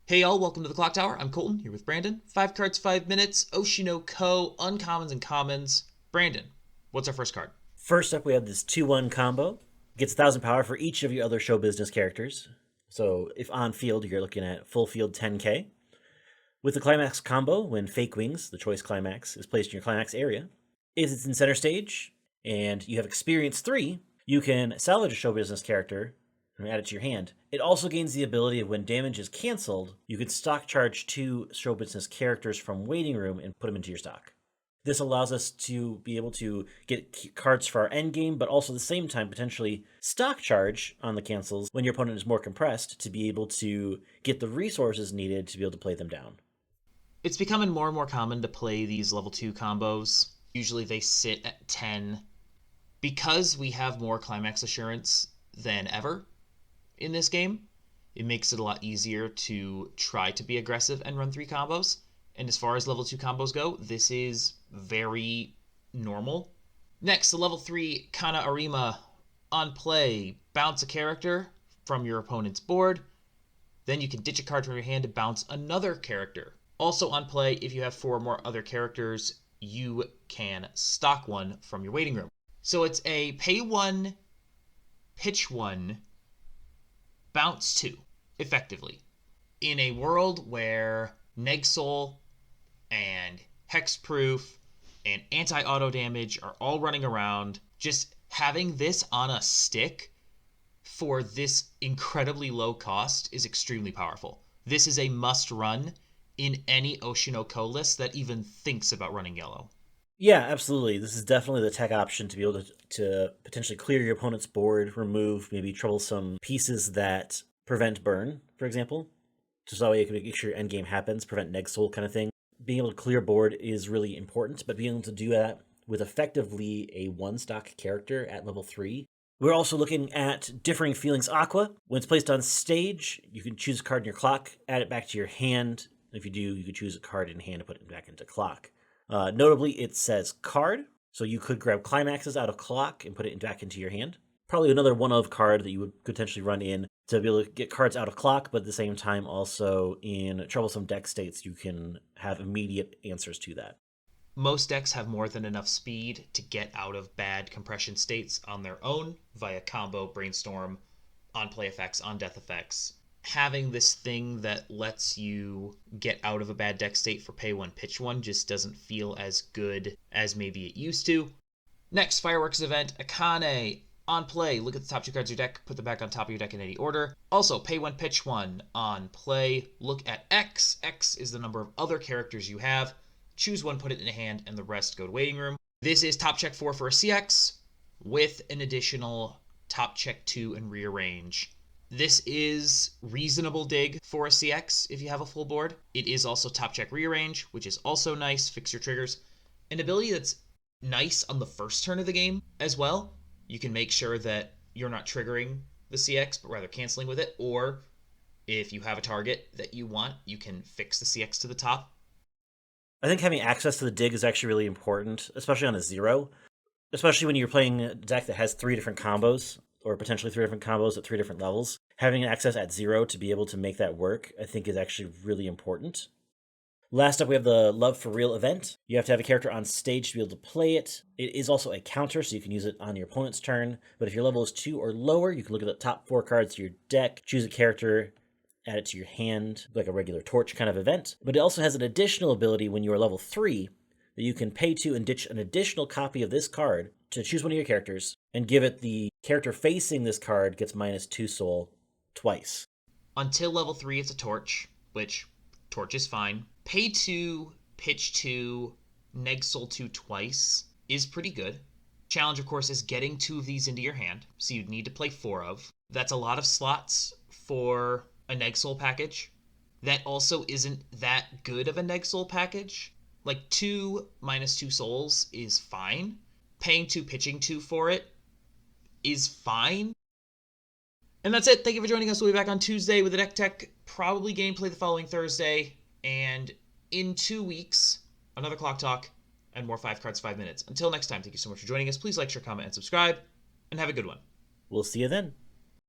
Hey y'all, welcome to the Clock Tower. I'm Colton, here with Brandon. 5 cards, 5 minutes, Oshi no Ko, uncommons and commons. Brandon, what's our first card? First up, we have this 2-1 combo. Gets 1,000 power for each of your other show business characters. So if on field, you're looking at full field 10k. With the climax combo, when Fake Wings, the choice climax, is placed in your climax area, if it's in center stage and you have experience 3, you can salvage a show business character and add it to your hand. It also gains the ability of when damage is canceled, you can stock charge 2 show business characters from waiting room and put them into your stock. This allows us to be able to get cards for our end game, but also at the same time potentially stock charge on the cancels when your opponent is more compressed to be able to get the resources needed to be able to play them down. It's becoming more and more common to play these level 2 combos. Usually they sit at 10. Because we have more climax assurance than ever in this game, it makes it a lot easier to try to be aggressive and run 3 combos. And as far as level 2 combos go, this is very normal. Next, the level 3 Kana Arima. On play, bounce a character from your opponent's board. Then you can ditch a card from your hand to bounce another character. Also on play, if you have 4 or more other characters, you can stock one from your waiting room. So it's a pay 1, pitch 1, bounce 2, effectively. In a world where Negsoul and Hexproof and anti-auto damage are all running around, just having this on a stick for this incredibly low cost is extremely powerful. This is a must run in any Oshi no Ko list that even thinks about running yellow. Yeah, absolutely. This is definitely the tech option to be able to potentially clear your opponent's board, remove maybe troublesome pieces that prevent burn, for example. Just that way you can make sure your end game happens, prevent neg soul kind of thing. Being able to clear board is really important, but being able to do that with effectively a 1-stock character at level 3. We're also looking at Differing Feelings Aqua. When it's placed on stage, you can choose a card in your clock, add it back to your hand. If you do, you can choose a card in hand to put it back into clock. Notably, it says card, so you could grab climaxes out of clock and put it back into your hand. Probably another one-of card that you would potentially run in to be able to get cards out of clock, but at the same time also in troublesome deck states, you can have immediate answers to that. Most decks have more than enough speed to get out of bad compression states on their own via combo, brainstorm, on play effects, on death effects. Having this thing that lets you get out of a bad deck state for pay 1, pitch 1 just doesn't feel as good as maybe it used to. Next, Fireworks event, Akane. On play, look at the top 2 cards of your deck, put them back on top of your deck in any order. Also, pay 1, pitch 1. On play, look at X. X is the number of other characters you have. Choose one, put it in a hand, and the rest go to waiting room. This is top check 4 for a CX with an additional top check 2 and rearrange. This is reasonable dig for a CX if you have a full board. It is also top check rearrange, which is also nice. Fix your triggers. An ability that's nice on the first turn of the game as well. You can make sure that you're not triggering the CX, but rather canceling with it. Or if you have a target that you want, you can fix the CX to the top. I think having access to the dig is actually really important, especially on a 0. Especially when you're playing a deck that has 3 different combos, or potentially 3 different combos at 3 different levels. Having access at 0 to be able to make that work, I think is actually really important. Last up, we have the Love for Real event. You have to have a character on stage to be able to play it. It is also a counter, so you can use it on your opponent's turn. But if your level is 2 or lower, you can look at the top 4 cards of your deck, choose a character, add it to your hand, like a regular torch kind of event. But it also has an additional ability when you are level 3 that you can pay to and ditch an additional copy of this card to choose one of your characters and give it the character facing this card gets -2 soul twice. Until level 3, it's a torch, which torch is fine. Pay 2, pitch 2, neg soul 2 twice is pretty good. Challenge, of course, is getting 2 of these into your hand, so you'd need to play 4 of. That's a lot of slots for a neg soul package. That also isn't that good of a neg soul package. Like 2 -2 souls is fine. Paying 2, pitching 2 for it is fine. And that's it. Thank you for joining us. We'll be back on Tuesday with the deck tech, probably gameplay the following Thursday. And in 2 weeks, another Clock Talk and more 5 cards, 5 minutes. Until next time, thank you so much for joining us. Please like, share, comment, and subscribe. And have a good one. We'll see you then.